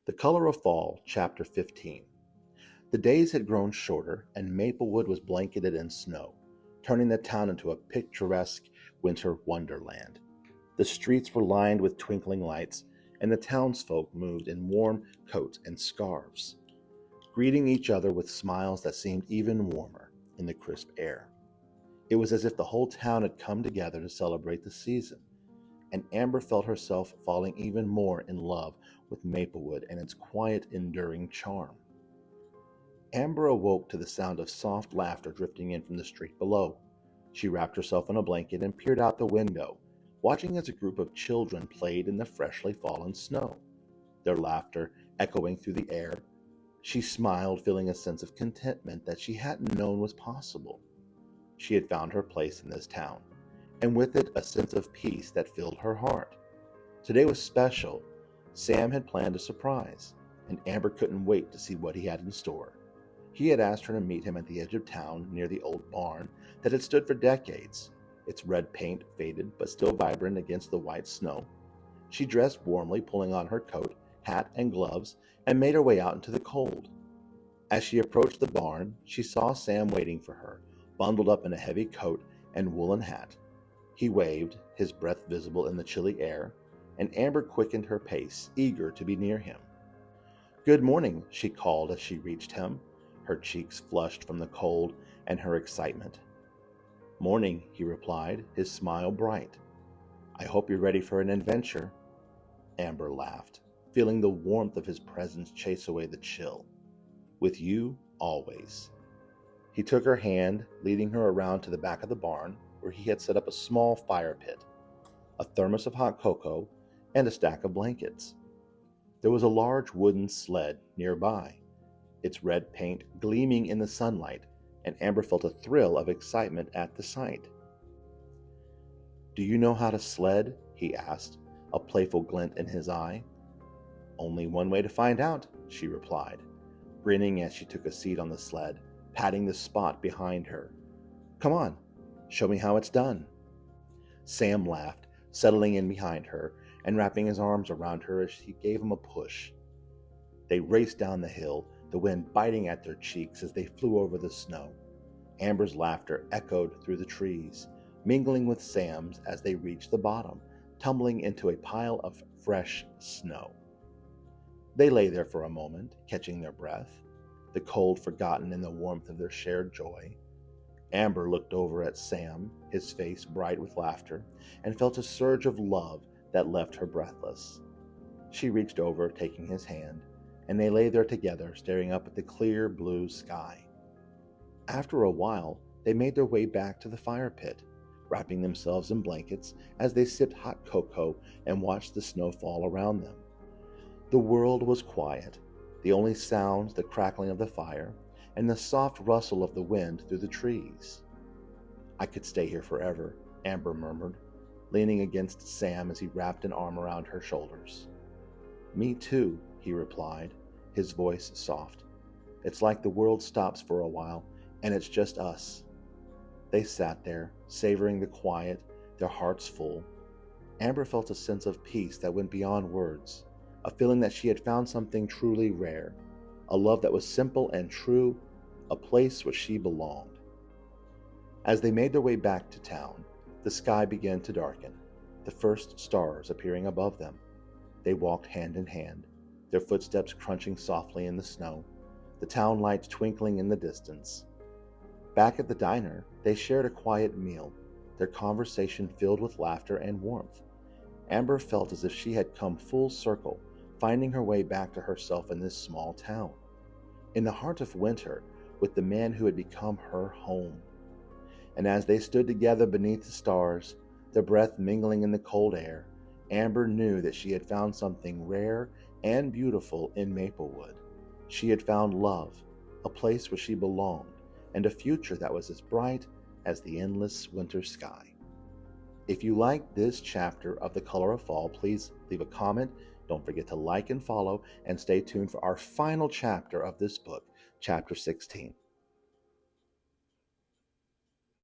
The Color of Fall, Chapter 15. The days had grown shorter, and Maplewood was blanketed in snow, turning the town into a picturesque winter wonderland. The streets were lined with twinkling lights, and the townsfolk moved in warm coats and scarves, greeting each other with smiles that seemed even warmer in the crisp air. It was as if the whole town had come together to celebrate the season, and Amber felt herself falling even more in love with Maplewood and its quiet, enduring charm. Amber awoke to the sound of soft laughter drifting in from the street below. She wrapped herself in a blanket and peered out the window, watching as a group of children played in the freshly fallen snow, their laughter echoing through the air. She smiled, feeling a sense of contentment that she hadn't known was possible. She had found her place in this town, and with it a sense of peace that filled her heart. Today was special. Sam had planned a surprise, and Amber couldn't wait to see what he had in store. He had asked her to meet him at the edge of town near the old barn that had stood for decades, its red paint faded but still vibrant against the white snow. She dressed warmly, pulling on her coat, hat, and gloves, and made her way out into the cold. As she approached the barn, she saw Sam waiting for her, bundled up in a heavy coat and woolen hat. He waved, his breath visible in the chilly air, and Amber quickened her pace, eager to be near him. "Good morning," she called as she reached him, her cheeks flushed from the cold and her excitement. "Morning," he replied, his smile bright. "I hope you're ready for an adventure." Amber laughed, feeling the warmth of his presence chase away the chill. "With you, always." He took her hand, leading her around to the back of the barn, where he had set up a small fire pit, a thermos of hot cocoa, and a stack of blankets. There was a large wooden sled nearby, its red paint gleaming in the sunlight, and Amber felt a thrill of excitement at the sight. "Do you know how to sled?" he asked, a playful glint in his eye. "Only one way to find out," she replied, grinning as she took a seat on the sled, patting the spot behind her. "Come on, show me how it's done." Sam laughed, settling in behind her and wrapping his arms around her as she gave him a push. They raced down the hill, the wind biting at their cheeks as they flew over the snow. Amber's laughter echoed through the trees, mingling with Sam's as they reached the bottom, tumbling into a pile of fresh snow. They lay there for a moment, catching their breath, the cold forgotten in the warmth of their shared joy. Amber looked over at Sam, his face bright with laughter, and felt a surge of love that left her breathless. She reached over, taking his hand, and they lay there together, staring up at the clear blue sky. After a while, they made their way back to the fire pit, wrapping themselves in blankets as they sipped hot cocoa and watched the snow fall around them. The world was quiet, the only sounds the crackling of the fire and the soft rustle of the wind through the trees. "I could stay here forever," Amber murmured, leaning against Sam as he wrapped an arm around her shoulders. "Me too," he replied, his voice soft. "It's like the world stops for a while, and it's just us." They sat there, savoring the quiet, their hearts full. Amber felt a sense of peace that went beyond words, a feeling that she had found something truly rare, a love that was simple and true, a place where she belonged. As they made their way back to town, the sky began to darken, the first stars appearing above them. They walked hand in hand, their footsteps crunching softly in the snow, the town lights twinkling in the distance. Back at the diner, they shared a quiet meal, their conversation filled with laughter and warmth. Amber felt as if she had come full circle, finding her way back to herself in this small town, in the heart of winter, with the man who had become her home. And as they stood together beneath the stars, their breath mingling in the cold air, Amber knew that she had found something rare and beautiful in Maplewood. She had found love, a place where she belonged, and a future that was as bright as the endless winter sky. If you liked this chapter of The Color of Fall, please leave a comment. Don't forget to like and follow, and stay tuned for our final chapter of this book, Chapter 16.